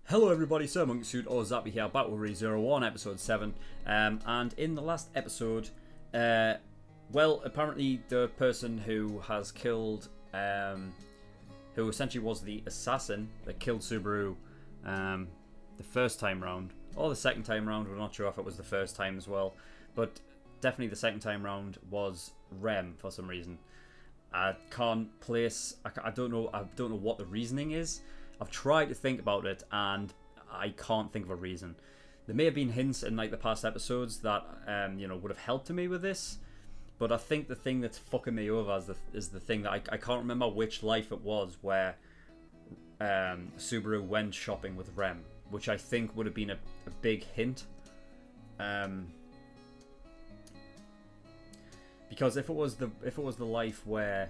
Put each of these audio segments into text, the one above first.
Hello everybody, SirMonkeySuit or Zappy here, back with ReZero 1, episode 7. And in the last episode, well, apparently the person who has killed, who essentially was the assassin that killed Subaru the first time round, or the second time round, we're not sure if it was the first time as well, but definitely the second time round was Rem for some reason. I can't place, I don't know what the reasoning is. I've tried to think about it and I can't think of a reason. There may have been hints in like the past episodes that you know, would have helped me with this, but I think the thing that's fucking me over is the thing that I can't remember which life it was where Subaru went shopping with Rem, which I think would have been a big hint. Because if it was the life where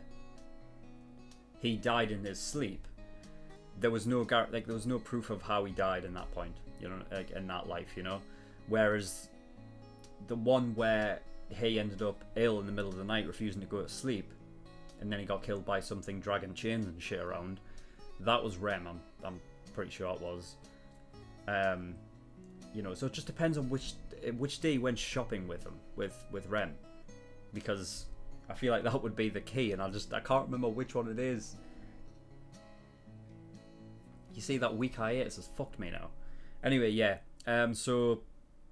he died in his sleep, there was no proof of how he died in that point, you know, like in that life, you know. Whereas the one where he ended up ill in the middle of the night, refusing to go to sleep, and then he got killed by something dragging chains and shit around, that was Rem. I'm pretty sure it was. You know, so it just depends on which day he went shopping with him, with Rem, because I feel like that would be the key, and I can't remember which one it is. You see, that weak hiatus has fucked me now. Anyway, yeah. So,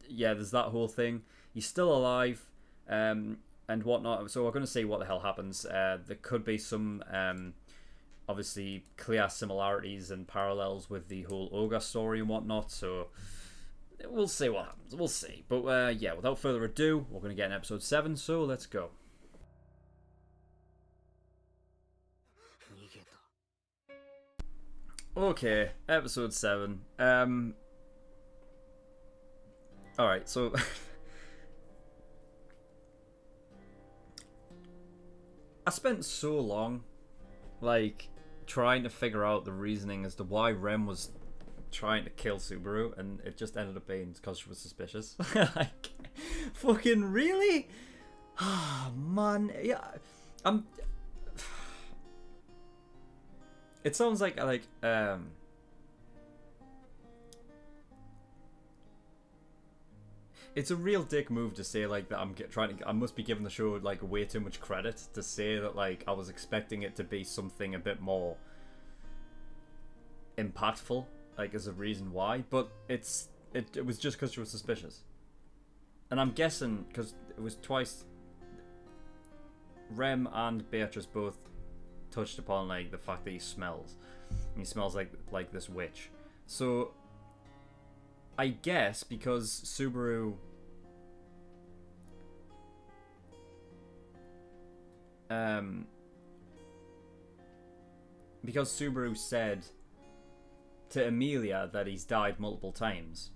yeah, there's that whole thing. He's still alive, and whatnot. So we're going to see what the hell happens. There could be some, obviously, clear similarities and parallels with the whole ogre story and whatnot. So we'll see what happens. We'll see. But yeah, without further ado, we're going to get in episode 7. So let's go. Okay, episode 7. Alright, so I spent so long like trying to figure out the reasoning as to why Rem was trying to kill Subaru, and it just ended up being because she was suspicious. Like, fucking really? Ah, man, yeah, it sounds like it's a real dick move to say like that. I must be giving the show like way too much credit to say that like I was expecting it to be something a bit more impactful, like as a reason why, but it was just because she was suspicious, and I'm guessing because it was twice. Rem and Beatrice both touched upon like the fact that he smells like this witch. So I guess because Subaru said to Amelia that he's died multiple times.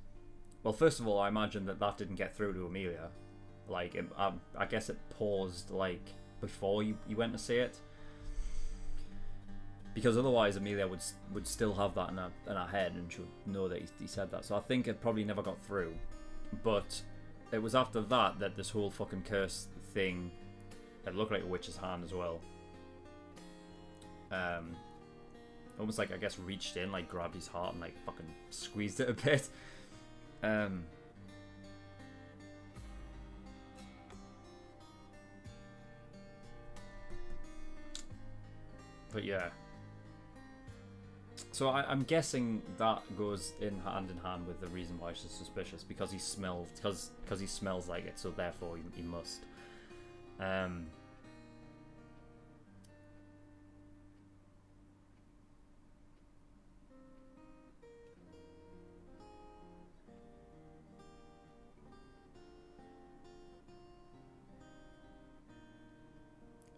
Well, first of all, I imagine that didn't get through to Amelia. Like, I guess it paused like before you went to say it. Because otherwise Amelia would still have that in her head, and she would know that he said that. So I think it probably never got through. But it was after that this whole fucking curse thing, it looked like a witch's hand as well. Almost like, I guess, reached in, like grabbed his heart and like fucking squeezed it a bit. But yeah. So I'm guessing that goes hand in hand with the reason why she's suspicious, because he smells like it, so therefore he must. And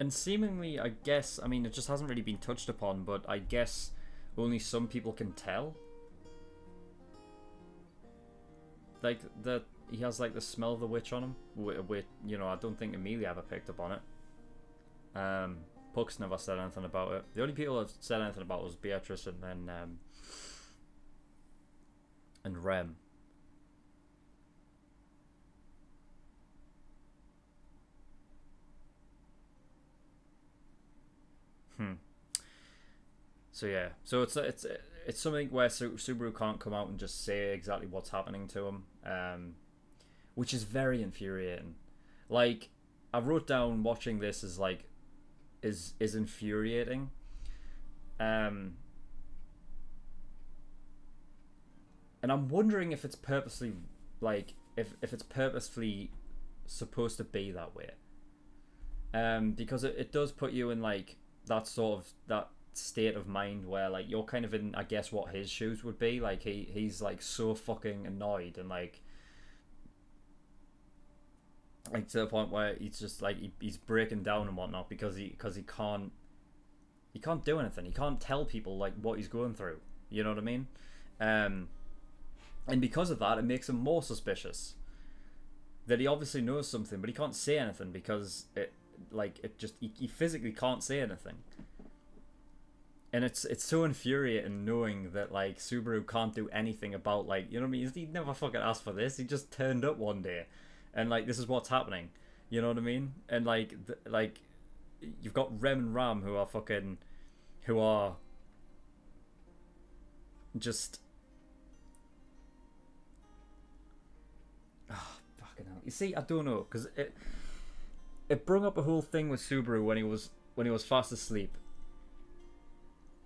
seemingly, I guess, I mean, it just hasn't really been touched upon, but I guess only some people can tell. Like, that he has, like, the smell of the witch on him. You know, I don't think Amelia ever picked up on it. Puck's never said anything about it. The only people that said anything about it was Beatrice and then, and Rem. So yeah, so it's something where Subaru can't come out and just say exactly what's happening to him, which is very infuriating. Like, I wrote down watching this as like is infuriating. And I'm wondering if it's purposely, like, if it's purposefully supposed to be that way. Because it does put you in like that state of mind where like you're kind of in, I guess, what his shoes would be. Like he's like so fucking annoyed and like to the point where he's just like he's breaking down and whatnot because he can't do anything. He can't tell people like what he's going through. You know what I mean? And because of that, it makes him more suspicious that he obviously knows something, but he can't say anything because he physically can't say anything. And it's so infuriating knowing that like Subaru can't do anything about, like, you know what I mean? He never fucking asked for this. He just turned up one day, and like this is what's happening. You know what I mean? And like you've got Rem and Ram who are just fucking hell. You see, I don't know, because it brought up a whole thing with Subaru when he was fast asleep.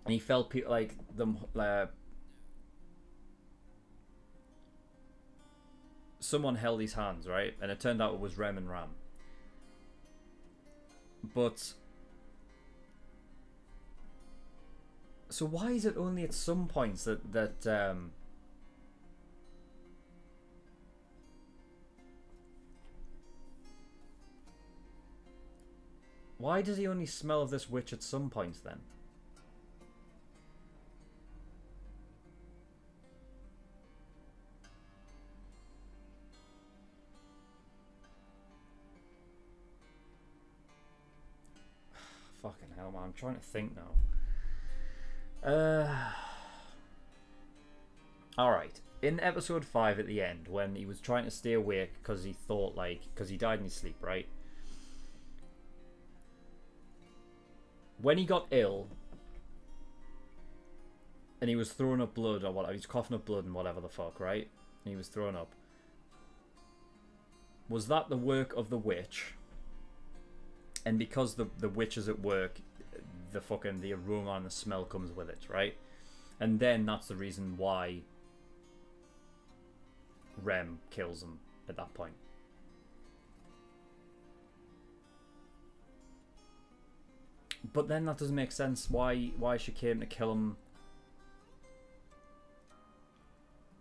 And he felt people like them. Someone held his hands, right? And it turned out it was Rem and Ram. But so why is it only at some points that why does he only smell of this witch at some points then? Fucking hell, man. I'm trying to think now. Alright. In episode 5 at the end, when he was trying to stay awake because he thought, like, because he died in his sleep, right? When he got ill and he was throwing up blood or whatever, he was coughing up blood and whatever the fuck, right? And he was throwing up. Was that the work of the witch? And because the witch is at work, the aroma and the smell comes with it, right? And then that's the reason why Rem kills him at that point. But then that doesn't make sense why she came to kill him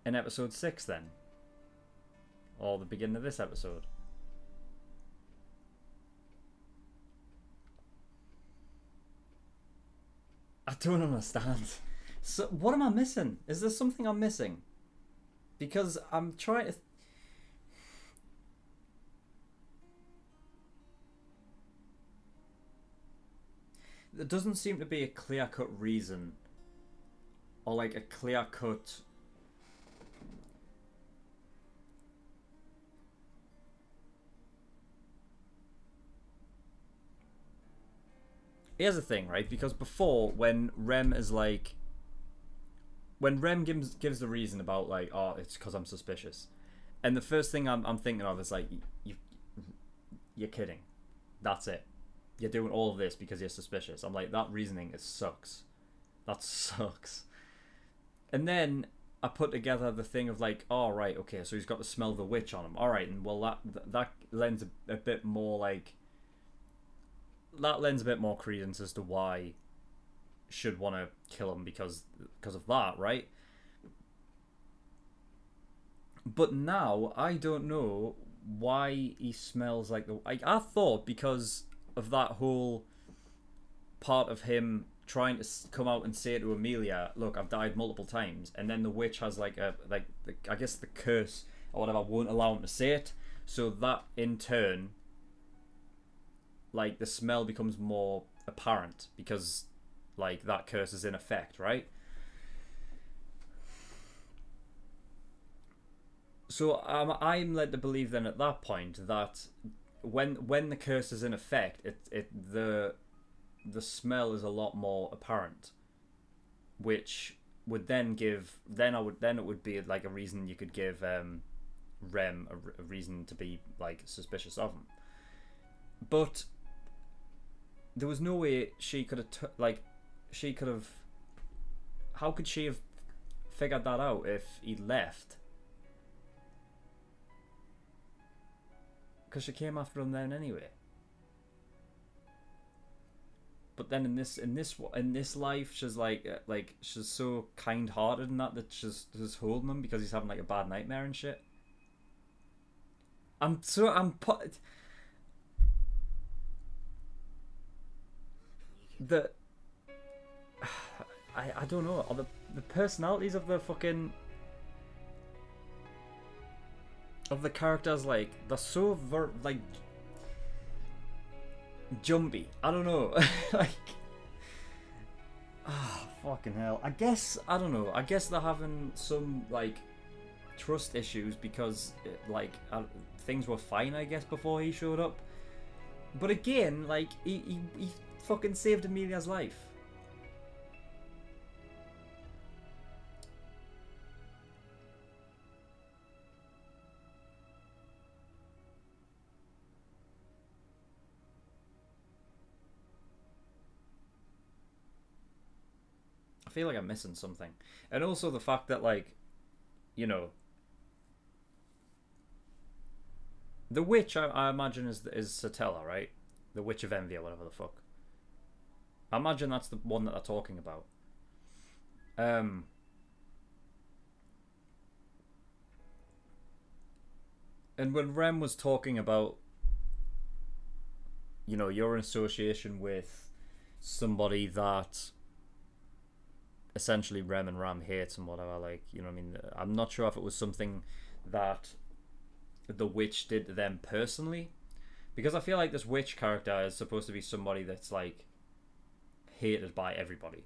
in episode 6 then. Or the beginning of this episode. I don't understand. So what am I missing? Is there something I'm missing? Because I'm trying to... There doesn't seem to be a clear-cut reason. Or like a clear-cut... Here's the thing, right? Because before, when Rem is like... When Rem gives the reason about, like, oh, it's because I'm suspicious. And the first thing I'm thinking of is, like, you're kidding. That's it. You're doing all of this because you're suspicious. I'm like, that reasoning sucks. That sucks. And then I put together the thing of, like, oh, right, okay, so he's got the smell of the witch on him. All right, and well, that lends a bit more, like... That lends a bit more credence as to why should want to kill him because of that, right? But now I don't know why he smells like the... I thought because of that whole part of him trying to come out and say to Amelia, look, I've died multiple times, and then the witch has like I guess the curse or whatever won't allow him to say it, so that in turn, like, the smell becomes more apparent because, like, that curse is in effect, right? So I'm led to believe then at that point that when the curse is in effect, the smell is a lot more apparent, which would then give then it would be like a reason you could give Rem a reason to be like suspicious of him. But there was no way she could have how could she have figured that out if he left? Because she came after him then anyway. But then in this life, she's like she's so kind-hearted and that she's holding him because he's having like a bad nightmare and shit. I don't know. Are the personalities of the fucking of the characters, like, they're so like jumpy. I don't know. Like, fucking hell. I guess, I don't know. I guess they're having some like trust issues because things were fine, I guess, before he showed up. But again, like, he fucking saved Amelia's life. I feel like I'm missing something. And also the fact that, like, you know, the witch, I imagine, is Satella, right? The Witch of Envy or whatever the fuck. I imagine that's the one that they're talking about. And when Rem was talking about, you know, you're in association with somebody that essentially Rem and Ram hates and whatever, like, you know what I mean? I'm not sure if it was something that the witch did to them personally, because I feel like this witch character is supposed to be somebody that's like hated by everybody.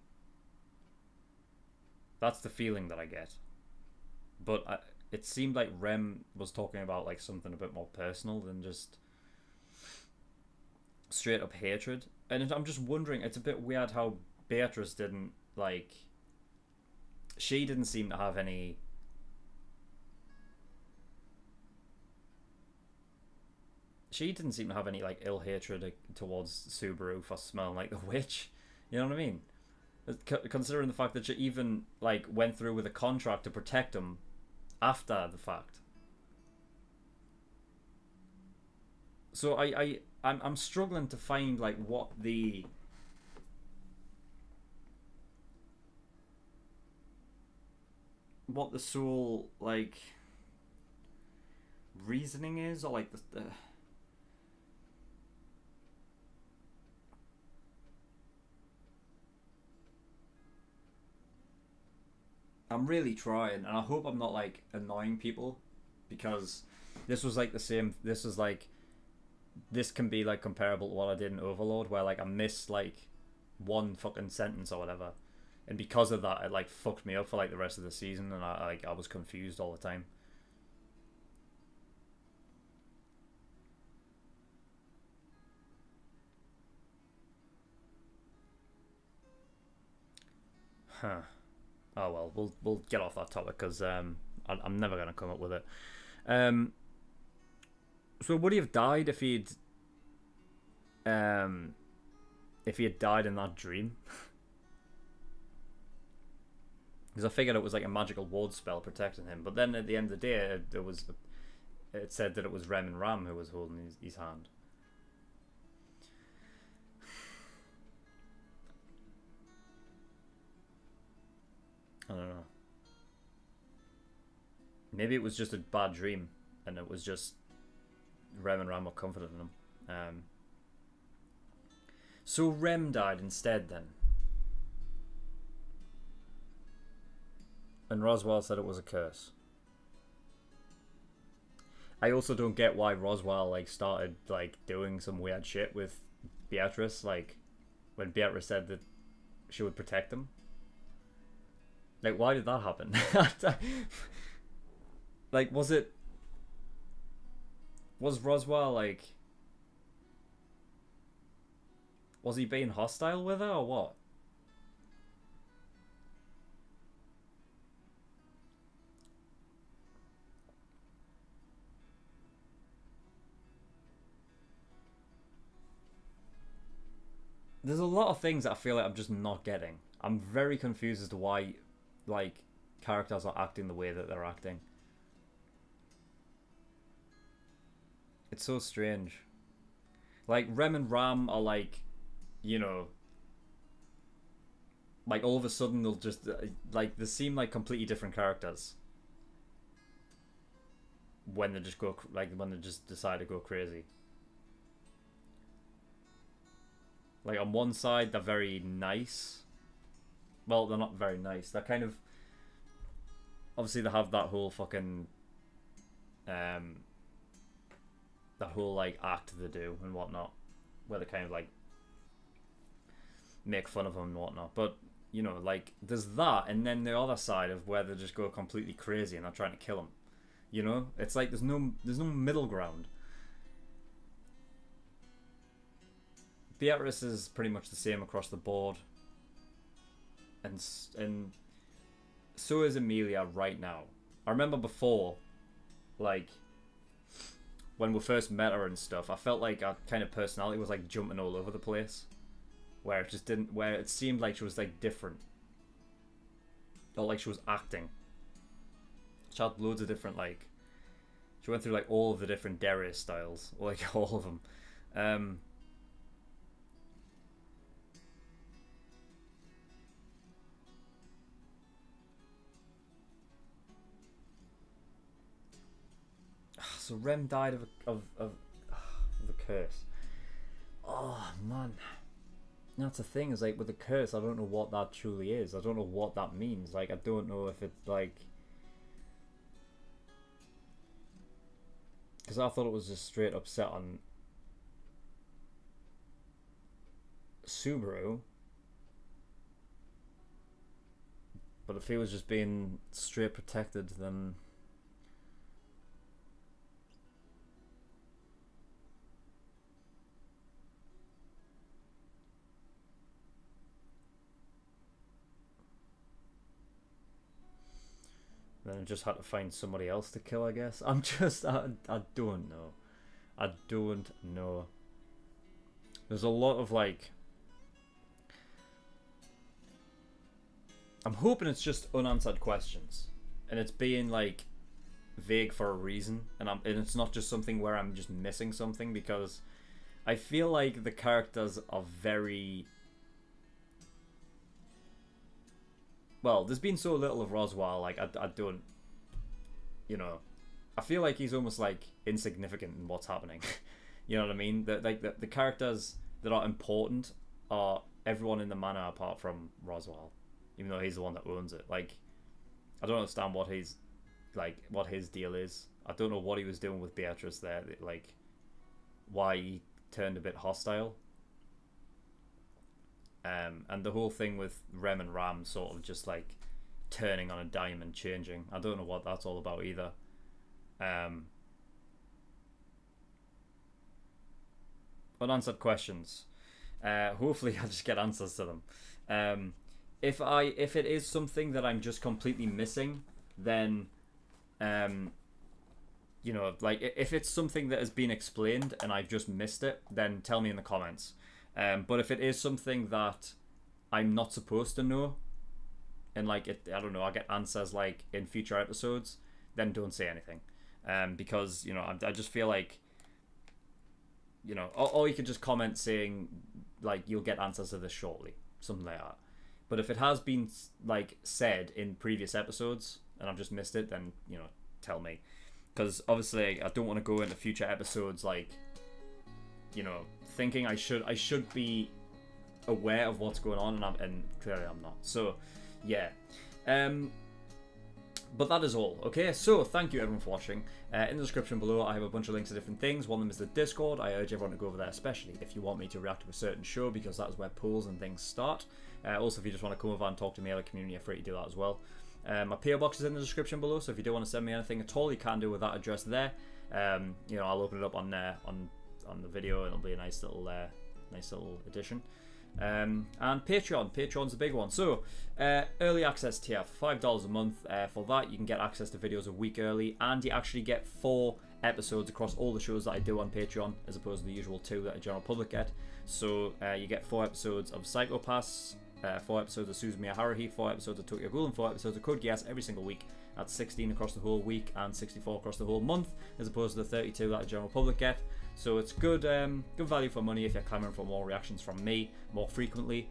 That's the feeling that I get. But it seemed like Rem was talking about like something a bit more personal than just straight up hatred. And I'm just wondering, it's a bit weird how Beatrice didn't, like, she didn't seem to have any like ill hatred towards Subaru for smelling like the witch. You know what I mean? Considering the fact that she even like went through with a contract to protect him after the fact. So I'm struggling to find like what the sole like reasoning is, or like the I'm really trying, and I hope I'm not like annoying people, because this was like the same. This can be like comparable to what I did in Overlord, where like I missed like one fucking sentence or whatever, and because of that, it like fucked me up for like the rest of the season, and I was confused all the time. Huh. Oh well, we'll get off that topic, because I'm never gonna come up with it. So would he have died if he'd died in that dream? Because I figured it was like a magical ward spell protecting him, but then at the end of the day, it said that it was Rem and Ram who was holding his hand. I don't know. Maybe it was just a bad dream, and it was just Rem and Ram were confident in him. So Rem died instead then, and Roswell said it was a curse. I also don't get why Roswell like started like doing some weird shit with Beatrice, like when Beatrice said that she would protect him. Like, why did that happen? Like, was Roswell, like, was he being hostile with her, or what? there's a lot of things that I feel like I'm just not getting. I'm very confused as to why, like, characters are acting the way that they're acting. It's so strange. Like, Rem and Ram are like, you know, like all of a sudden they'll just, like, they seem like completely different characters. When they just go, like, when they just decide to go crazy. Like, on one side, they're very nice. Well, they're not very nice. They're kind of... Obviously, they have that whole fucking... that whole, like, act they do and whatnot. Where they kind of, like... make fun of them and whatnot. But, you know, like, there's that. And then the other side of where they just go completely crazy and they're trying to kill him. You know? It's like there's no middle ground. Beatrice is pretty much the same across the board. And so is Emilia right now. I remember before, like, when we first met her and stuff, I felt like her kind of personality was like jumping all over the place. Where it just didn't, where it seemed like she was like different. Or like she was acting. She had loads of different, like, she went through like all of the different Darius styles. Like all of them. So Rem died of the curse. Oh man, that's the thing. Is like with the curse, I don't know what that truly is. I don't know what that means. Like I don't know if it like, because I thought it was just straight up set on Subaru, but if he was just being straight protected, then. Then I just had to find somebody else to kill, I guess. I'm just... I don't know. I don't know. There's a lot of, like... I'm hoping it's just unanswered questions. And it's being, like, vague for a reason. And it's not just something where I'm just missing something. Because I feel like the characters are very... Well, there's been so little of Roswell, like, I don't, you know, I feel like he's almost, like, insignificant in what's happening. You know what I mean? The characters that are important are everyone in the manor apart from Roswell, even though he's the one that owns it. Like, I don't understand what he's, like, what his deal is. I don't know what he was doing with Beatrice there, like, why he turned a bit hostile. And the whole thing with Rem and Ram sort of just like turning on a dime and changing. I don't know what that's all about either. Unanswered questions. Hopefully I'll just get answers to them. If it is something that I'm just completely missing, then you know, like if it's something that has been explained and I've just missed it, then tell me in the comments. But if it is something that I'm not supposed to know, and like I don't know, I get answers like in future episodes, then don't say anything, because you know I just feel like, you know, or you could just comment saying like you'll get answers to this shortly, something like that. But if it has been like said in previous episodes and I've just missed it, then you know tell me, because obviously I don't want to go into future episodes like, you know, thinking I should be aware of what's going on, and clearly I'm not. So yeah, but that is all. Okay, so thank you everyone for watching. In the description below I have a bunch of links to different things. One of them is the Discord. I urge everyone to go over there, especially if you want me to react to a certain show, because that is where polls and things start. Also, if you just want to come over and talk to me, the community are free to do that as well. My PO box is in the description below, so if you do want to send me anything at all, you can do with that address there. You know, I'll open it up on the video, and it'll be a nice little addition. And Patreon's a big one. So early access tier for $5 a month. For that you can get access to videos a week early, and you actually get 4 episodes across all the shows that I do on Patreon, as opposed to the usual 2 that the general public get. So you get 4 episodes of Psycho-Pass, 4 episodes of Suzumiya Haruhi, 4 episodes of Tokyo Ghoul, and 4 episodes of Code Geass every single week. That's 16 across the whole week and 64 across the whole month, as opposed to the 32 that the general public get. So it's good value for money if you're clamoring for more reactions from me more frequently.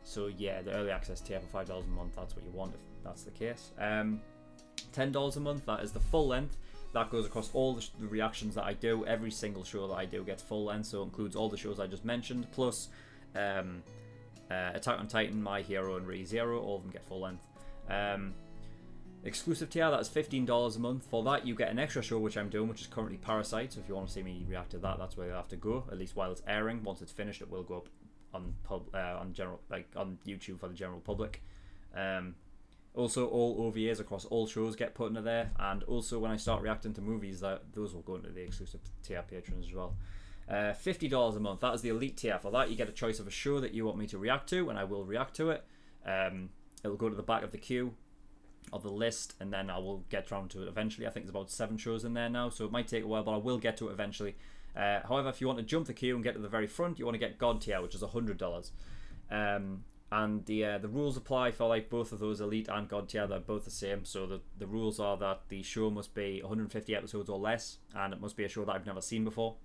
So yeah, the early access tier for $5 a month, that's what you want if that's the case. $10 a month, that is the full length. That goes across all the reactions that I do. Every single show that I do gets full length, so it includes all the shows I just mentioned, plus Attack on Titan, My Hero, and ReZero. All of them get full length. Exclusive tier, that is $15 a month. For that, you get an extra show which I'm doing, which is currently Parasite. So if you want to see me react to that, that's where you have to go. At least while it's airing. Once it's finished, it will go up on on YouTube for the general public. Also, all OVAs across all shows get put into there, and also when I start reacting to movies, those will go into the exclusive tier patrons as well. $50 a month, that is the elite tier. For that, you get a choice of a show that you want me to react to, and I will react to it. It'll go to the back of the queue of the list, and then I will get around to it eventually. I think there's about 7 shows in there now, so it might take a while, but I will get to it eventually. However, if you want to jump the queue and get to the very front, you want to get God tier, which is $100. And the rules apply for like both of those, elite and God tier. They're both the same. So the rules are that the show must be 150 episodes or less, and it must be a show that I've never seen before.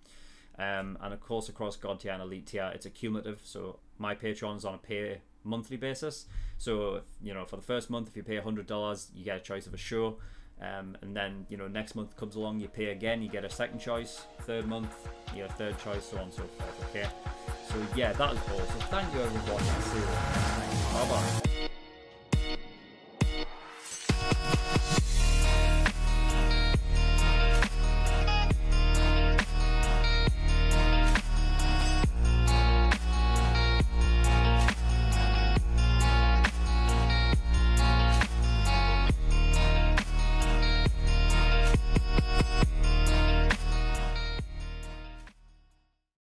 And of course, across God tier and elite tier, it's a cumulative. So my Patreon is on a pay monthly basis. So for the first month, if you pay $100, you get a choice of a show. And then next month comes along, you pay again, you get a second choice. Third month, you get a third choice, so on and so forth. Okay. So yeah, that is all. So thank you everyone. See you next time. Bye bye.